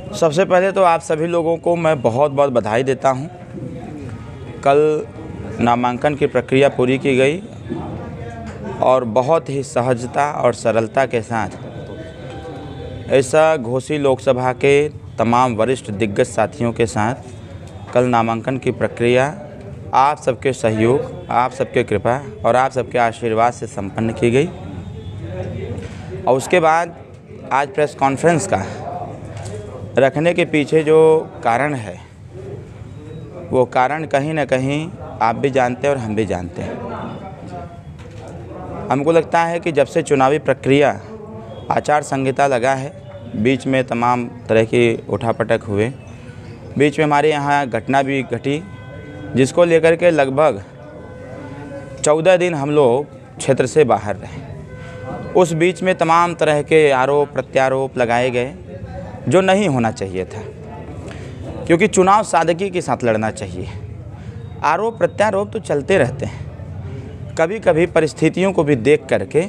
सबसे पहले तो आप सभी लोगों को मैं बहुत बहुत बधाई देता हूं। कल नामांकन की प्रक्रिया पूरी की गई और बहुत ही सहजता और सरलता के साथ ऐसा घोसी लोकसभा के तमाम वरिष्ठ दिग्गज साथियों के साथ कल नामांकन की प्रक्रिया आप सबके सहयोग, आप सबके कृपा और आप सबके आशीर्वाद से संपन्न की गई। और उसके बाद आज प्रेस कॉन्फ्रेंस का रखने के पीछे जो कारण है वो कारण कहीं ना कहीं आप भी जानते हैं और हम भी जानते हैं। हमको लगता है कि जब से चुनावी प्रक्रिया आचार संहिता लगा है, बीच में तमाम तरह की उठापटक हुए, बीच में हमारे यहाँ घटना भी घटी जिसको लेकर के लगभग 14 दिन हम लोग क्षेत्र से बाहर रहे। उस बीच में तमाम तरह के आरोप प्रत्यारोप लगाए गए जो नहीं होना चाहिए था, क्योंकि चुनाव सादगी के साथ लड़ना चाहिए। आरोप प्रत्यारोप तो चलते रहते हैं, कभी कभी परिस्थितियों को भी देख करके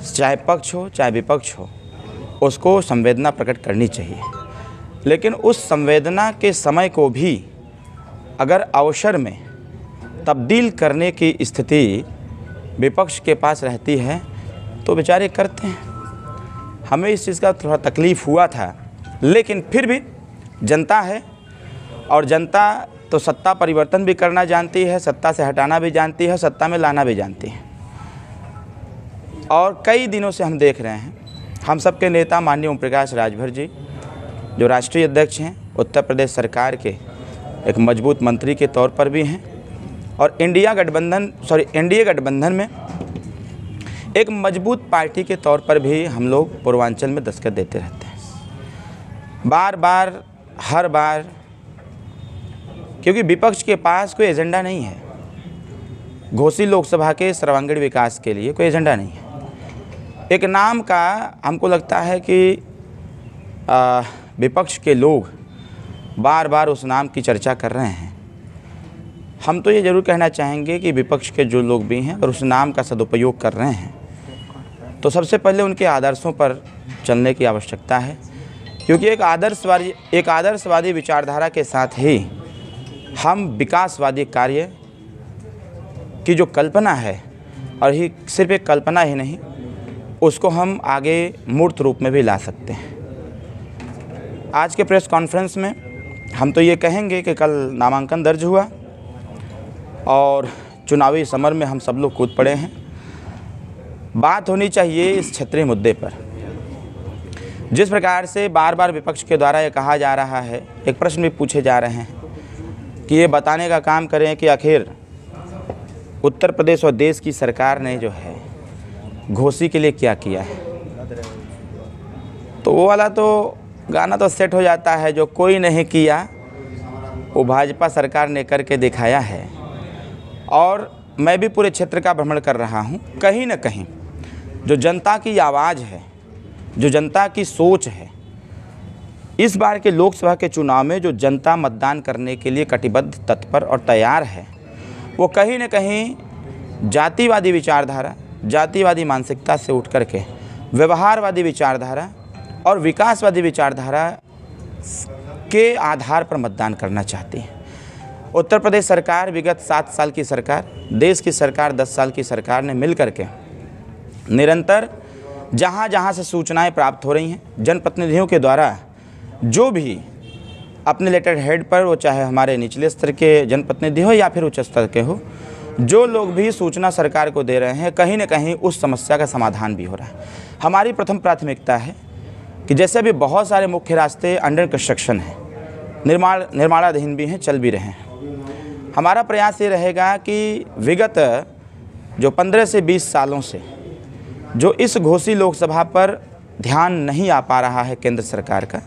चाहे पक्ष हो चाहे विपक्ष हो उसको संवेदना प्रकट करनी चाहिए। लेकिन उस संवेदना के समय को भी अगर अवसर में तब्दील करने की स्थिति विपक्ष के पास रहती है तो बेचारे करते हैं। हमें इस चीज़ का थोड़ा तकलीफ़ हुआ था, लेकिन फिर भी जनता है और जनता तो सत्ता परिवर्तन भी करना जानती है, सत्ता से हटाना भी जानती है, सत्ता में लाना भी जानती है। और कई दिनों से हम देख रहे हैं, हम सबके नेता माननीय ओम प्रकाश राजभर जी जो राष्ट्रीय अध्यक्ष हैं, उत्तर प्रदेश सरकार के एक मजबूत मंत्री के तौर पर भी हैं और एनडीए गठबंधन में एक मजबूत पार्टी के तौर पर भी हम लोग पूर्वांचल में दस्तखत देते रहते हैं बार बार, हर बार, क्योंकि विपक्ष के पास कोई एजेंडा नहीं है। घोसी लोकसभा के सर्वांगीण विकास के लिए कोई एजेंडा नहीं है। एक नाम का हमको लगता है कि विपक्ष के लोग बार बार उस नाम की चर्चा कर रहे हैं। हम तो ये ज़रूर कहना चाहेंगे कि विपक्ष के जो लोग भी हैं और उस नाम का सदुपयोग कर रहे हैं तो सबसे पहले उनके आदर्शों पर चलने की आवश्यकता है, क्योंकि एक आदर्शवादी विचारधारा के साथ ही हम विकासवादी कार्य की जो कल्पना है, और ही सिर्फ एक कल्पना ही नहीं, उसको हम आगे मूर्त रूप में भी ला सकते हैं। आज के प्रेस कॉन्फ्रेंस में हम तो ये कहेंगे कि कल नामांकन दर्ज हुआ और चुनावी समर में हम सब लोग कूद पड़े हैं। बात होनी चाहिए इस क्षेत्रीय मुद्दे पर। जिस प्रकार से बार बार विपक्ष के द्वारा ये कहा जा रहा है, एक प्रश्न भी पूछे जा रहे हैं कि ये बताने का काम करें कि आखिर उत्तर प्रदेश और देश की सरकार ने जो है घोसी के लिए क्या किया है। तो वो वाला तो गाना तो सेट हो जाता है, जो कोई नहीं किया वो भाजपा सरकार ने करके दिखाया है। और मैं भी पूरे क्षेत्र का भ्रमण कर रहा हूँ। कहीं ना कहीं जो जनता की आवाज़ है, जो जनता की सोच है, इस बार के लोकसभा के चुनाव में जो जनता मतदान करने के लिए कटिबद्ध, तत्पर और तैयार है, वो कहीं ना कहीं जातिवादी विचारधारा, जातिवादी मानसिकता से उठ करके व्यवहारवादी विचारधारा और विकासवादी विचारधारा के आधार पर मतदान करना चाहती है। उत्तर प्रदेश सरकार, विगत 7 साल की सरकार, देश की सरकार 10 साल की सरकार ने मिल करके निरंतर जहाँ जहाँ से सूचनाएं प्राप्त हो रही हैं, जनप्रतिनिधियों के द्वारा जो भी अपने लेटर हेड पर, वो चाहे हमारे निचले स्तर के जनप्रतिनिधि हो या फिर उच्च स्तर के हो, जो लोग भी सूचना सरकार को दे रहे हैं, कहीं ना कहीं उस समस्या का समाधान भी हो रहा है। हमारी प्रथम प्राथमिकता है कि जैसे अभी बहुत सारे मुख्य रास्ते अंडर कंस्ट्रक्शन हैं, निर्माणाधीन भी हैं, चल भी रहे हैं। हमारा प्रयास ये रहेगा कि विगत जो 15 से 20 सालों से जो इस घोसी लोकसभा पर ध्यान नहीं आ पा रहा है केंद्र सरकार का,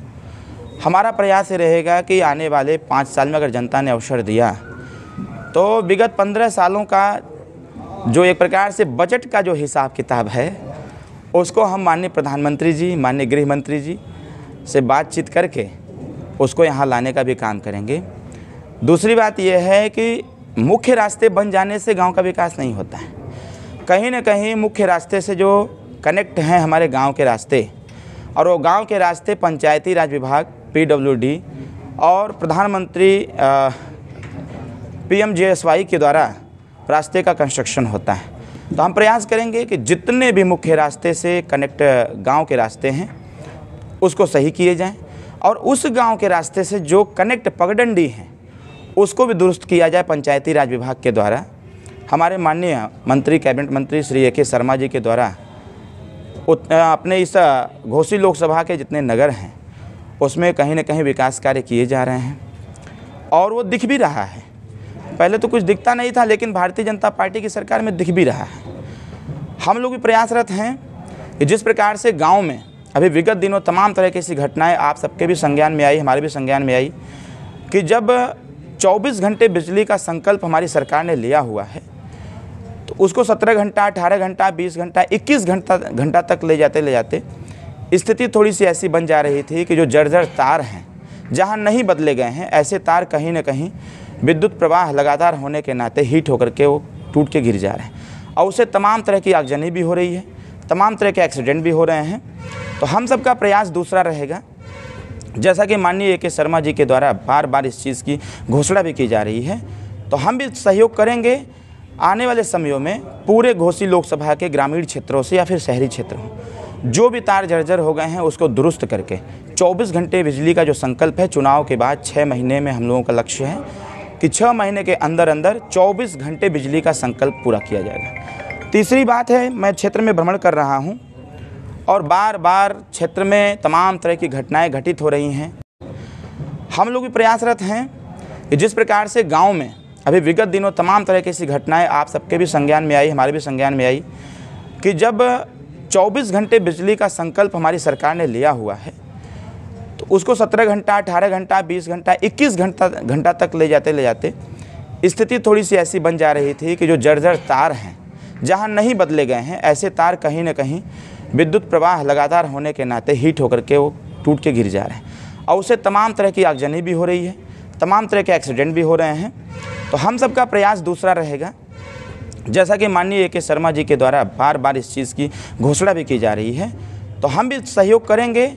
हमारा प्रयास ये रहेगा कि आने वाले 5 साल में अगर जनता ने अवसर दिया तो विगत 15 सालों का जो एक प्रकार से बजट का जो हिसाब किताब है उसको हम माननीय प्रधानमंत्री जी, माननीय गृह मंत्री जी से बातचीत करके उसको यहाँ लाने का भी काम करेंगे। दूसरी बात यह है कि मुख्य रास्ते बन जाने से गांव का विकास नहीं होता है। कहीं ना कहीं मुख्य रास्ते से जो कनेक्ट हैं हमारे गांव के रास्ते, और वो गांव के रास्ते पंचायती राज विभाग PWD और प्रधानमंत्री PMGSY के द्वारा रास्ते का कंस्ट्रक्शन होता है। तो हम प्रयास करेंगे कि जितने भी मुख्य रास्ते से कनेक्ट गांव के रास्ते हैं उसको सही किए जाएं और उस गांव के रास्ते से जो कनेक्ट पगडंडी हैं उसको भी दुरुस्त किया जाए पंचायती राज विभाग के द्वारा। हमारे माननीय मंत्री, कैबिनेट मंत्री श्री AK शर्मा जी के द्वारा अपने इस घोसी लोकसभा के जितने नगर हैं उसमें कहीं न कहीं विकास कार्य किए जा रहे हैं और वो दिख भी रहा है। पहले तो कुछ दिखता नहीं था, लेकिन भारतीय जनता पार्टी की सरकार में दिख भी रहा है। हम लोग भी प्रयासरत हैं कि जिस प्रकार से गांव में अभी विगत दिनों तमाम तरह की ऐसी घटनाएं आप सबके भी संज्ञान में आई, हमारे भी संज्ञान में आई कि जब 24 घंटे बिजली का संकल्प हमारी सरकार ने लिया हुआ है तो उसको 17 घंटा, 18 घंटा, 20 घंटा, 21 घंटा तक ले जाते स्थिति थोड़ी सी ऐसी बन जा रही थी कि जो जर्जर तार हैं, जहां नहीं बदले गए हैं, ऐसे तार कहीं न कहीं विद्युत प्रवाह लगातार होने के नाते हीट होकर के वो टूट के गिर जा रहे हैं और उससे तमाम तरह की आगजनी भी हो रही है, तमाम तरह के एक्सीडेंट भी हो रहे हैं। तो हम सबका प्रयास दूसरा रहेगा, जैसा कि माननीय AK शर्मा जी के द्वारा बार बार इस चीज़ की घोषणा भी की जा रही है, तो हम भी सहयोग करेंगे आने वाले समयों में पूरे घोसी लोकसभा के ग्रामीण क्षेत्रों से या फिर शहरी क्षेत्रों जो भी तार जर्जर हो गए हैं उसको दुरुस्त करके 24 घंटे बिजली का जो संकल्प है चुनाव के बाद 6 महीने में हम लोगों का लक्ष्य है कि 6 महीने के अंदर अंदर 24 घंटे बिजली का संकल्प पूरा किया जाएगा। तीसरी बात है, मैं क्षेत्र में भ्रमण कर रहा हूं और बार बार क्षेत्र में तमाम तरह की घटनाएं घटित हो रही हैं। हम लोग भी प्रयासरत हैं कि जिस प्रकार से गांव में अभी विगत दिनों तमाम तरह की ऐसी घटनाएं आप सबके भी संज्ञान में आई, हमारे भी संज्ञान में आई कि जब 24 घंटे बिजली का संकल्प हमारी सरकार ने लिया हुआ है तो उसको 17 घंटा, 18 घंटा, 20 घंटा, 21 घंटा तक ले जाते स्थिति थोड़ी सी ऐसी बन जा रही थी कि जो जर्जर तार हैं, जहां नहीं बदले गए हैं, ऐसे तार कहीं न कहीं विद्युत प्रवाह लगातार होने के नाते हीट होकर के वो टूट के गिर जा रहे हैं और उससे तमाम तरह की आगजनी भी हो रही है, तमाम तरह के एक्सीडेंट भी हो रहे हैं। तो हम सबका प्रयास दूसरा रहेगा, जैसा कि माननीय AK शर्मा जी के द्वारा बार बार इस चीज़ की घोषणा भी की जा रही है, तो हम भी सहयोग करेंगे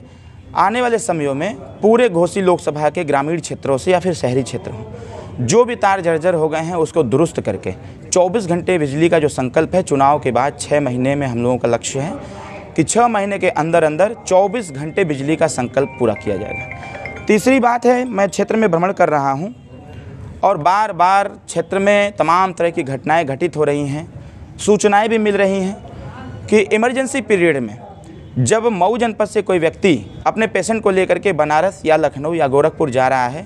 आने वाले समयों में पूरे घोसी लोकसभा के ग्रामीण क्षेत्रों से या फिर शहरी क्षेत्रों जो भी तार जर्जर हो गए हैं उसको दुरुस्त करके 24 घंटे बिजली का जो संकल्प है चुनाव के बाद 6 महीने में हम लोगों का लक्ष्य है कि 6 महीने के अंदर अंदर 24 घंटे बिजली का संकल्प पूरा किया जाएगा। तीसरी बात है, मैं क्षेत्र में भ्रमण कर रहा हूँ और बार बार क्षेत्र में तमाम तरह की घटनाएं घटित हो रही हैं, सूचनाएं भी मिल रही हैं कि इमरजेंसी पीरियड में जब मऊ जनपद से कोई व्यक्ति अपने पेशेंट को लेकर के बनारस या लखनऊ या गोरखपुर जा रहा है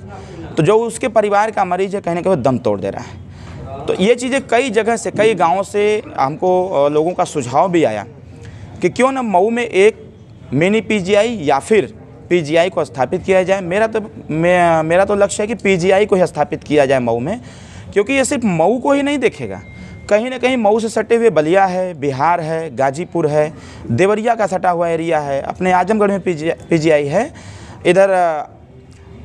तो जो उसके परिवार का मरीज है कहीं ना कहीं दम तोड़ दे रहा है। तो ये चीज़ें कई जगह से, कई गाँवों से हमको लोगों का सुझाव भी आया कि क्यों न मऊ में एक मिनी PGI या फिर PGI को स्थापित किया जाए। मेरा तो लक्ष्य है कि PGI को ही स्थापित किया जाए मऊ में, क्योंकि ये सिर्फ मऊ को ही नहीं देखेगा, कहीं ना कहीं मऊ से सटे हुए बलिया है, बिहार है, गाजीपुर है, देवरिया का सटा हुआ एरिया है, अपने आजमगढ़ में PGI है। इधर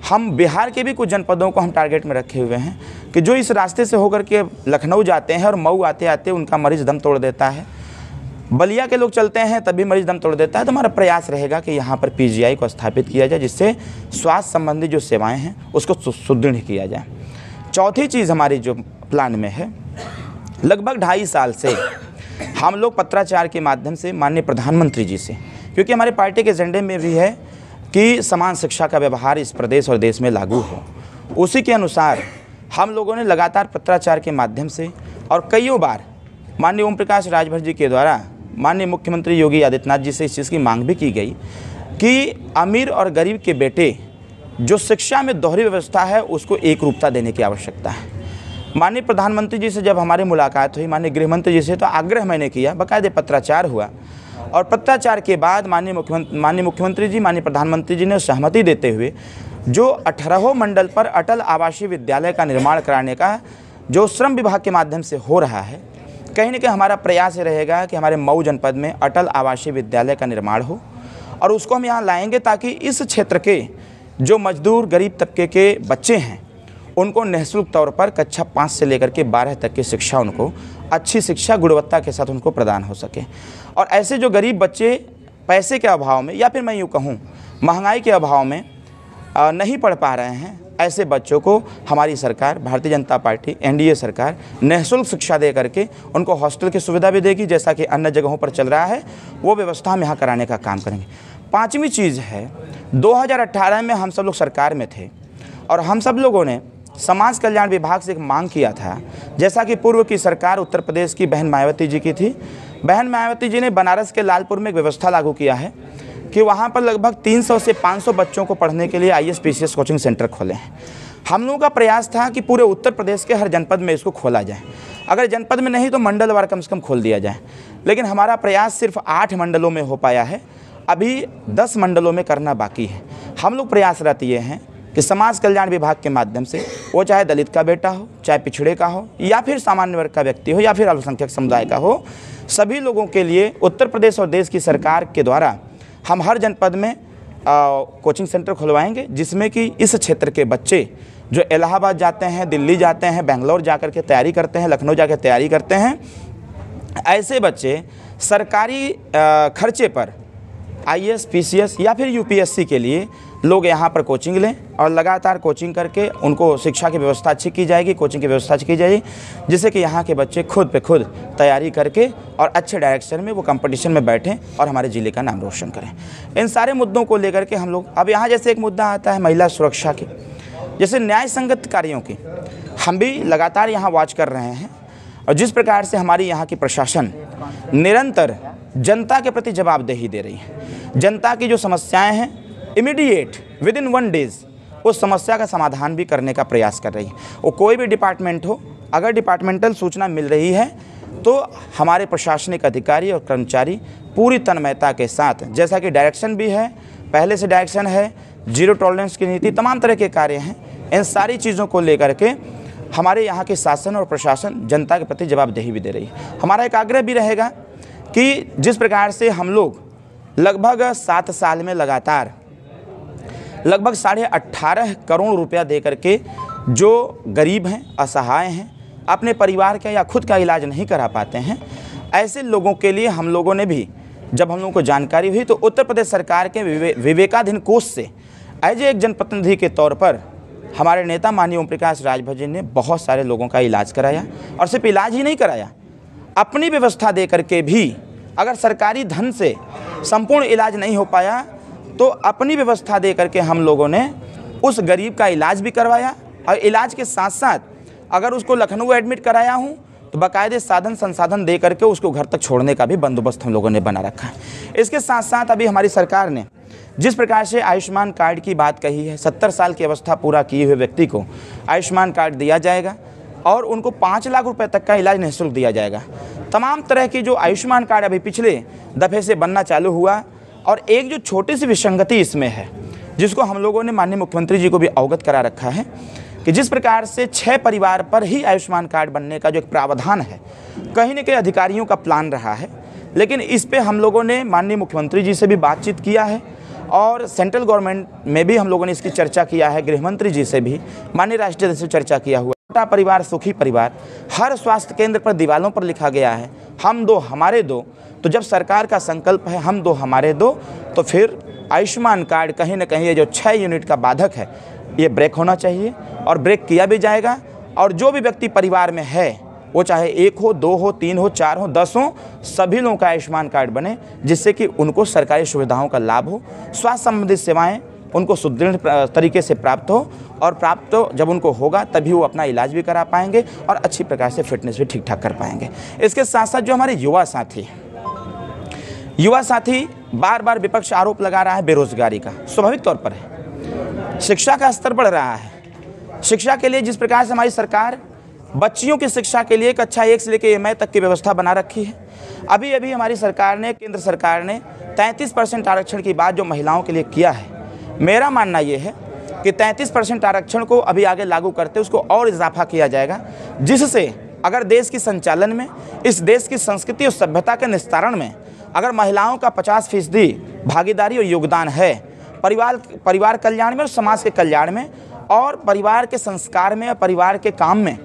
हम बिहार के भी कुछ जनपदों को हम टारगेट में रखे हुए हैं कि जो इस रास्ते से होकर के लखनऊ जाते हैं और मऊ आते आते उनका मरीज़ दम तोड़ देता है, बलिया के लोग चलते हैं तभी मरीज़ दम तोड़ देता है। तो हमारा प्रयास रहेगा कि यहाँ पर PGI को स्थापित किया जाए, जिससे स्वास्थ्य संबंधी जो सेवाएं हैं उसको सुदृढ़ किया जाए। चौथी चीज़ हमारी जो प्लान में है, लगभग 2.5 साल से हम लोग पत्राचार के माध्यम से माननीय प्रधानमंत्री जी से, क्योंकि हमारे पार्टी के एजेंडे में भी है कि समान शिक्षा का व्यवहार इस प्रदेश और देश में लागू हो, उसी के अनुसार हम लोगों ने लगातार पत्राचार के माध्यम से और कईयों बार माननीय ओम प्रकाश राजभर जी के द्वारा माननीय मुख्यमंत्री योगी आदित्यनाथ जी से इस चीज़ की मांग भी की गई कि अमीर और गरीब के बेटे जो शिक्षा में दोहरी व्यवस्था है उसको एक रूपता देने की आवश्यकता है। माननीय प्रधानमंत्री जी से जब हमारी मुलाकात हुई, माननीय गृहमंत्री जी से, तो आग्रह मैंने किया, बाकायदे पत्राचार हुआ और पत्राचार के बाद माननीय मुख्यमंत्री जी, माननीय प्रधानमंत्री जी ने सहमति देते हुए जो 18 मंडल पर अटल आवासीय विद्यालय का निर्माण कराने का जो श्रम विभाग के माध्यम से हो रहा है, कहीं ना कहीं हमारा प्रयास रहेगा कि हमारे मऊ जनपद में अटल आवासीय विद्यालय का निर्माण हो और उसको हम यहाँ लाएंगे ताकि इस क्षेत्र के जो मजदूर गरीब तबके के बच्चे हैं उनको निःशुल्क तौर पर कक्षा 5 से लेकर के 12 तक की शिक्षा, उनको अच्छी शिक्षा गुणवत्ता के साथ उनको प्रदान हो सके। और ऐसे जो गरीब बच्चे पैसे के अभाव में या फिर मैं यूँ कहूँ महंगाई के अभाव में नहीं पढ़ पा रहे हैं, ऐसे बच्चों को हमारी सरकार भारतीय जनता पार्टी एनडीए सरकार निःशुल्क शिक्षा दे करके उनको हॉस्टल की सुविधा भी देगी, जैसा कि अन्य जगहों पर चल रहा है, वो व्यवस्था हम यहाँ कराने का काम करेंगे। पाँचवीं चीज़ है, 2018 में हम सब लोग सरकार में थे और हम सब लोगों ने समाज कल्याण विभाग से एक मांग किया था, जैसा कि पूर्व की सरकार उत्तर प्रदेश की बहन मायावती जी की थी। बहन मायावती जी ने बनारस के लालपुर में एक व्यवस्था लागू किया है कि वहाँ पर लगभग 300 से 500 बच्चों को पढ़ने के लिए IAS PCS कोचिंग सेंटर खोले हैं। हम लोगों का प्रयास था कि पूरे उत्तर प्रदेश के हर जनपद में इसको खोला जाए, अगर जनपद में नहीं तो मंडलवार कम से कम खोल दिया जाए। लेकिन हमारा प्रयास सिर्फ 8 मंडलों में हो पाया है, अभी 10 मंडलों में करना बाकी है। हम लोग प्रयासरत ये हैं कि समाज कल्याण विभाग के माध्यम से, वो चाहे दलित का बेटा हो, चाहे पिछड़े का हो, या फिर सामान्य वर्ग का व्यक्ति हो, या फिर अल्पसंख्यक समुदाय का हो, सभी लोगों के लिए उत्तर प्रदेश और देश की सरकार के द्वारा हम हर जनपद में कोचिंग सेंटर खुलवाएंगे, जिसमें कि इस क्षेत्र के बच्चे जो इलाहाबाद जाते हैं, दिल्ली जाते हैं, बेंगलोर जाकर के तैयारी करते हैं, लखनऊ जाकर तैयारी करते हैं, ऐसे बच्चे सरकारी खर्चे पर IAS PCS या फिर UPSC के लिए लोग यहाँ पर कोचिंग लें और लगातार कोचिंग करके उनको शिक्षा की व्यवस्था अच्छी की जाएगी, कोचिंग की व्यवस्था अच्छी की जाएगी, जिससे कि यहाँ के बच्चे खुद पे खुद तैयारी करके और अच्छे डायरेक्शन में वो कंपटीशन में बैठें और हमारे ज़िले का नाम रोशन करें। इन सारे मुद्दों को लेकर के हम लोग, अब यहाँ जैसे एक मुद्दा आता है महिला सुरक्षा की, जैसे न्याय संगत कार्यों की, हम भी लगातार यहाँ वॉच कर रहे हैं और जिस प्रकार से हमारी यहाँ की प्रशासन निरंतर जनता के प्रति जवाबदेही दे रही है, जनता की जो समस्याएं हैं इमीडिएट विदिन 1 डेज़ उस समस्या का समाधान भी करने का प्रयास कर रही है। वो कोई भी डिपार्टमेंट हो, अगर डिपार्टमेंटल सूचना मिल रही है तो हमारे प्रशासनिक अधिकारी और कर्मचारी पूरी तन्मयता के साथ, जैसा कि डायरेक्शन भी है, पहले से डायरेक्शन है, जीरो टॉलरेंस की नीति, तमाम तरह के कार्य हैं, इन सारी चीज़ों को लेकर के हमारे यहाँ के शासन और प्रशासन जनता के प्रति जवाबदेही भी दे रही है। हमारा एक आग्रह भी रहेगा कि जिस प्रकार से हम लोग लगभग 7 साल में लगातार लगभग 18.5 करोड़ रुपया दे करके जो गरीब हैं, असहाय हैं, अपने परिवार का या खुद का इलाज नहीं करा पाते हैं, ऐसे लोगों के लिए हम लोगों ने भी, जब हम लोगों को जानकारी हुई तो उत्तर प्रदेश सरकार के विवेकाधीन कोष से एज एक जनप्रतिनिधि के तौर पर हमारे नेता माननीय ओम प्रकाश राजभर जी ने बहुत सारे लोगों का इलाज कराया, और सिर्फ इलाज ही नहीं कराया, अपनी व्यवस्था दे करके भी, अगर सरकारी धन से संपूर्ण इलाज नहीं हो पाया तो अपनी व्यवस्था दे करके हम लोगों ने उस गरीब का इलाज भी करवाया, और इलाज के साथ साथ अगर उसको लखनऊ एडमिट कराया हूँ तो बाकायदे साधन संसाधन दे करके उसको घर तक छोड़ने का भी बंदोबस्त हम लोगों ने बना रखा है। इसके साथ साथ अभी हमारी सरकार ने जिस प्रकार से आयुष्मान कार्ड की बात कही है, 70 साल की अवस्था पूरा किए हुए व्यक्ति को आयुष्मान कार्ड दिया जाएगा और उनको 5 लाख रुपए तक का इलाज निःशुल्क दिया जाएगा। तमाम तरह की जो आयुष्मान कार्ड अभी पिछले दफ़े से बनना चालू हुआ, और एक जो छोटी सी विसंगति इसमें है, जिसको हम लोगों ने माननीय मुख्यमंत्री जी को भी अवगत करा रखा है, कि जिस प्रकार से 6 परिवार पर ही आयुष्मान कार्ड बनने का जो एक प्रावधान है, कहीं न कहीं अधिकारियों का प्लान रहा है, लेकिन इस पे हम लोगों ने माननीय मुख्यमंत्री जी से भी बातचीत किया है और सेंट्रल गवर्नमेंट में भी हम लोगों ने इसकी चर्चा किया है, गृह मंत्री जी से भी, माननीय राष्ट्रीय अध्यक्ष से चर्चा किया हुआ। छोटा परिवार सुखी परिवार, हर स्वास्थ्य केंद्र पर दीवालों पर लिखा गया है हम दो हमारे दो। तो जब सरकार का संकल्प है हम दो हमारे दो, तो फिर आयुष्मान कार्ड कहीं ना कहीं ये जो 6 यूनिट का बाधक है ये ब्रेक होना चाहिए, और ब्रेक किया भी जाएगा। और जो भी व्यक्ति परिवार में है, वो चाहे 1 हो, 2 हो, 3 हो, 4 हो, 10 हो, सभी लोगों का आयुष्मान कार्ड बने, जिससे कि उनको सरकारी सुविधाओं का लाभ हो, स्वास्थ्य संबंधित सेवाएं उनको सुदृढ़ तरीके से प्राप्त हो, और प्राप्त हो जब उनको होगा तभी वो अपना इलाज भी करा पाएंगे और अच्छी प्रकार से फिटनेस भी ठीक ठाक कर पाएंगे। इसके साथ साथ जो हमारे युवा साथी बार बार विपक्ष आरोप लगा रहा है बेरोजगारी का, स्वाभाविक तौर पर है। शिक्षा का स्तर बढ़ रहा है, शिक्षा के लिए जिस प्रकार से हमारी सरकार बच्चियों की शिक्षा के लिए कक्षा 1 से लेकर MA तक की व्यवस्था बना रखी है। अभी अभी हमारी सरकार ने, केंद्र सरकार ने 33% आरक्षण की बात जो महिलाओं के लिए किया है, मेरा मानना ये है कि 33% आरक्षण को अभी आगे लागू करते उसको और इजाफा किया जाएगा, जिससे अगर देश की संचालन में, इस देश की संस्कृति और सभ्यता के निस्तारण में अगर महिलाओं का 50% भागीदारी और योगदान है परिवार कल्याण में और समाज के कल्याण में, और परिवार के संस्कार में और परिवार के काम में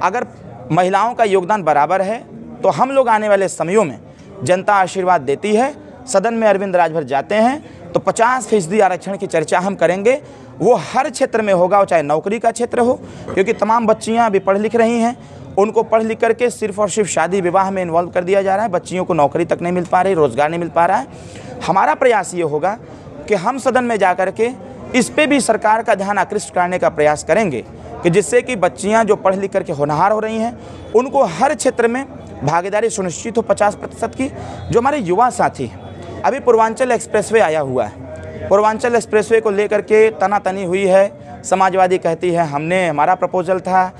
अगर महिलाओं का योगदान बराबर है, तो हम लोग आने वाले समयों में जनता आशीर्वाद देती है, सदन में अरविंद राजभर जाते हैं तो 50% आरक्षण की चर्चा हम करेंगे। वो हर क्षेत्र में होगा, चाहे नौकरी का क्षेत्र हो, क्योंकि तमाम बच्चियां अभी पढ़ लिख रही हैं, उनको पढ़ लिख करके सिर्फ और सिर्फ शादी विवाह में इन्वॉल्व कर दिया जा रहा है। बच्चियों को नौकरी तक नहीं मिल पा रही, रोज़गार नहीं मिल पा रहा है। हमारा प्रयास ये होगा कि हम सदन में जा कर के इस पे भी सरकार का ध्यान आकृष्ट करने का प्रयास करेंगे कि जिससे कि बच्चियां जो पढ़ लिख करके होनहार हो रही हैं, उनको हर क्षेत्र में भागीदारी सुनिश्चित हो 50% की। जो हमारे युवा साथी हैं, अभी पूर्वांचल एक्सप्रेसवे आया हुआ है, पूर्वांचल एक्सप्रेसवे को लेकर के तनातनी हुई है। समाजवादी कहती है हमारा प्रपोजल था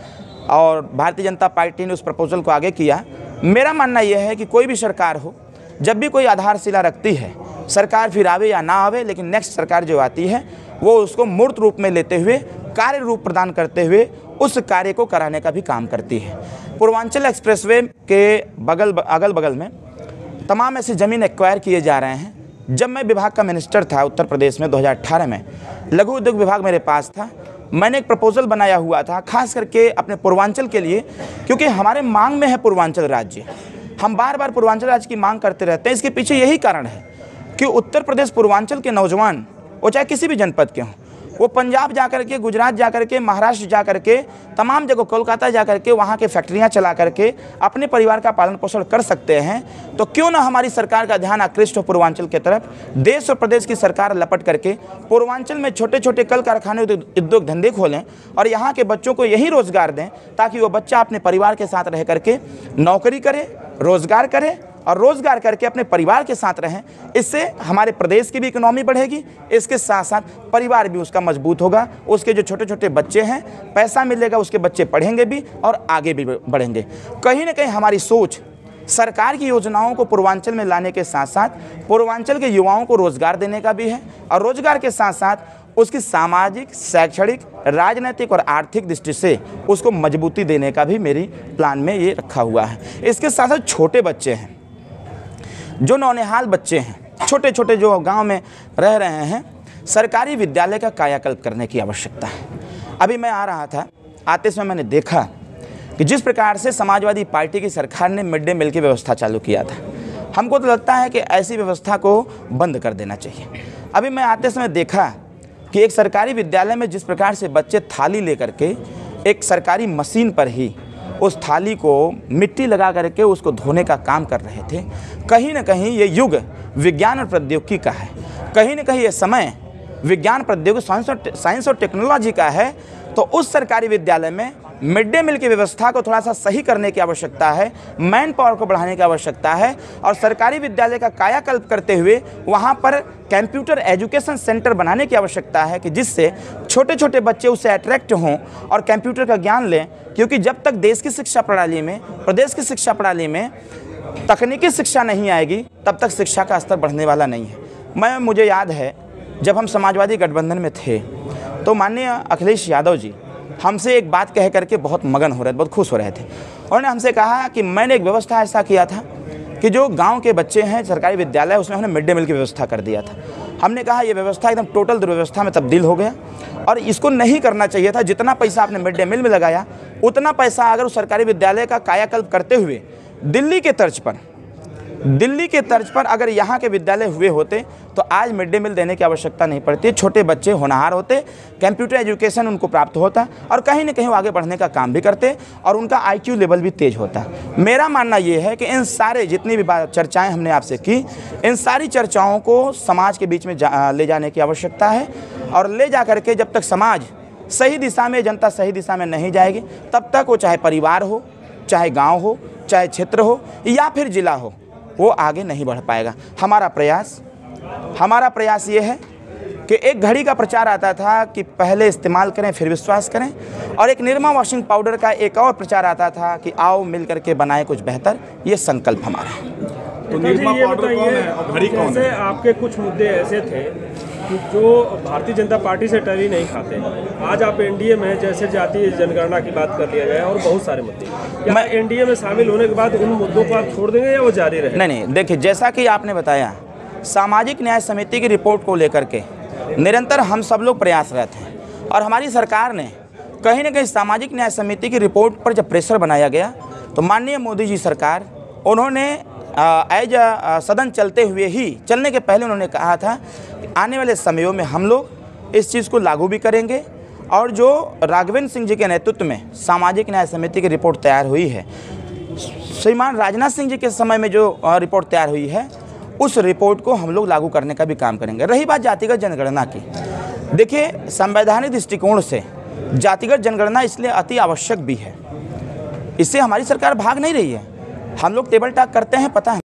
और भारतीय जनता पार्टी ने उस प्रपोजल को आगे किया। मेरा मानना यह है कि कोई भी सरकार हो, जब भी कोई आधारशिला रखती है, सरकार फिर आवे या ना आवे, लेकिन नेक्स्ट सरकार जो आती है वो उसको मूर्त रूप में लेते हुए, कार्य रूप प्रदान करते हुए उस कार्य को कराने का भी काम करती है। पूर्वांचल एक्सप्रेसवे के अगल बगल में तमाम ऐसी ज़मीन एक्वायर किए जा रहे हैं। जब मैं विभाग का मिनिस्टर था उत्तर प्रदेश में 2018 में, लघु उद्योग विभाग मेरे पास था, मैंने एक प्रपोजल बनाया हुआ था खास करके अपने पूर्वांचल के लिए, क्योंकि हमारे मांग में है पूर्वांचल राज्य। हम बार बार पूर्वांचल राज्य की मांग करते रहते हैं। इसके पीछे यही कारण है कि उत्तर प्रदेश पूर्वांचल के नौजवान, वो चाहे किसी भी जनपद के हों, वो पंजाब जा कर के, गुजरात जा कर के, महाराष्ट्र जा कर के, तमाम जगह, कोलकाता जा कर के वहाँ के फैक्ट्रियाँ चला कर के अपने परिवार का पालन पोषण कर सकते हैं। तो क्यों ना हमारी सरकार का ध्यान आकृष्ट हो पूर्वांचल की तरफ। देश और प्रदेश की सरकार लपट करके पूर्वांचल में छोटे छोटे कल कारखाने, उद्योग धंधे खोलें और यहाँ के बच्चों को यही रोज़गार दें, ताकि वो बच्चा अपने परिवार के साथ रह करके नौकरी करे, रोज़गार करे और रोज़गार करके अपने परिवार के साथ रहें। इससे हमारे प्रदेश की भी इकोनॉमी बढ़ेगी, इसके साथ साथ परिवार भी उसका मजबूत होगा। उसके जो छोटे छोटे बच्चे हैं, पैसा मिलेगा, उसके बच्चे पढ़ेंगे भी और आगे भी बढ़ेंगे। कहीं ना कहीं हमारी सोच सरकार की योजनाओं को पूर्वांचल में लाने के साथ साथ पूर्वांचल के युवाओं को रोज़गार देने का भी है, और रोज़गार के साथ साथ उसकी सामाजिक, शैक्षणिक, राजनीतिक और आर्थिक दृष्टि से उसको मजबूती देने का भी मेरी प्लान में ये रखा हुआ है। इसके साथ साथ छोटे बच्चे हैं, जो नौनिहाल बच्चे हैं, छोटे छोटे जो गांव में रह रहे हैं, सरकारी विद्यालय का कायाकल्प करने की आवश्यकता है। अभी मैं आ रहा था, आते समय मैंने देखा कि जिस प्रकार से समाजवादी पार्टी की सरकार ने मिड डे मील की व्यवस्था चालू किया था, हमको तो लगता है कि ऐसी व्यवस्था को बंद कर देना चाहिए। अभी मैं आते समय देखा कि एक सरकारी विद्यालय में जिस प्रकार से बच्चे थाली लेकर के एक सरकारी मशीन पर ही उस थाली को मिट्टी लगा करके उसको धोने का काम कर रहे थे। कहीं ना कहीं ये युग विज्ञान और प्रौद्योगिकी का है, कहीं ना कहीं ये समय विज्ञान, प्रौद्योगिकी, साइंस और टेक्नोलॉजी का है। तो उस सरकारी विद्यालय में मिड डे मील की व्यवस्था को थोड़ा सा सही करने की आवश्यकता है, मैन पावर को बढ़ाने की आवश्यकता है, और सरकारी विद्यालय का कायाकल्प करते हुए वहाँ पर कंप्यूटर एजुकेशन सेंटर बनाने की आवश्यकता है, कि जिससे छोटे छोटे बच्चे उससे अट्रैक्ट हों और कंप्यूटर का ज्ञान लें। क्योंकि जब तक देश की शिक्षा प्रणाली में, प्रदेश की शिक्षा प्रणाली में तकनीकी शिक्षा नहीं आएगी, तब तक शिक्षा का स्तर बढ़ने वाला नहीं है। मुझे याद है जब हम समाजवादी गठबंधन में थे तो माननीय अखिलेश यादव जी हमसे एक बात कह करके बहुत मगन हो रहे थे, बहुत खुश हो रहे थे। उन्होंने हमसे कहा कि मैंने एक व्यवस्था ऐसा किया था कि जो गांव के बच्चे हैं सरकारी विद्यालय, उसमें हमने मिड डे मील की व्यवस्था कर दिया था। हमने कहा ये व्यवस्था एकदम टोटल दुर्व्यवस्था में तब्दील हो गया और इसको नहीं करना चाहिए था। जितना पैसा आपने मिड डे मील में लगाया, उतना पैसा अगर उस सरकारी विद्यालय का कायाकल्प करते हुए दिल्ली के तर्ज पर अगर यहाँ के विद्यालय हुए होते तो आज मिड डे मील देने की आवश्यकता नहीं पड़ती। छोटे बच्चे होनहार होते, कंप्यूटर एजुकेशन उनको प्राप्त होता और कहीं ना कहीं वो आगे बढ़ने का काम भी करते और उनका IQ लेवल भी तेज होता। मेरा मानना ये है कि इन सारे जितनी भी चर्चाएं हमने आपसे की, इन सारी चर्चाओं को समाज के बीच में ले जाने की आवश्यकता है, और ले जा करके जब तक समाज सही दिशा में, जनता सही दिशा में नहीं जाएगी, तब तक वो चाहे परिवार हो, चाहे गाँव हो, चाहे क्षेत्र हो या फिर जिला हो, वो आगे नहीं बढ़ पाएगा। हमारा प्रयास ये है कि एक घड़ी का प्रचार आता था कि पहले इस्तेमाल करें फिर विश्वास करें, और एक निरमा वॉशिंग पाउडर का एक और प्रचार आता था कि आओ मिल करके बनाएं कुछ बेहतर। ये संकल्प हमारा है। तो निरमा पाउडर कौन है और घड़ी कौन है? आपके कुछ मुद्दे ऐसे थे कि जो भारतीय जनता पार्टी से टरी नहीं खाते, आज आप एनडीए में, जैसे जातीय जनगणना की बात कर लिया जाए और बहुत सारे मुद्दे, क्या एनडीए में शामिल होने के बाद उन मुद्दों को आप छोड़ देंगे या वो जारी रहेगा? नहीं, देखिए, जैसा कि आपने बताया, सामाजिक न्याय समिति की रिपोर्ट को लेकर के निरंतर हम सब लोग प्रयासरत हैं, और हमारी सरकार ने कहीं ना कहीं सामाजिक न्याय समिति की रिपोर्ट पर जब प्रेशर बनाया गया तो माननीय मोदी जी सरकार, उन्होंने एज सदन चलने के पहले उन्होंने कहा था कि आने वाले समयों में हम लोग इस चीज़ को लागू भी करेंगे। और जो राघवेंद्र सिंह जी के नेतृत्व में सामाजिक न्याय समिति की रिपोर्ट तैयार हुई है, श्रीमान राजनाथ सिंह जी के समय में जो रिपोर्ट तैयार हुई है, उस रिपोर्ट को हम लोग लागू करने का भी काम करेंगे। रही बात जातिगत जनगणना की, देखिए संवैधानिक दृष्टिकोण से जातिगत जनगणना इसलिए अति आवश्यक भी है। इससे हमारी सरकार भाग नहीं रही है। हम लोग टेबल टॉक करते हैं, पता है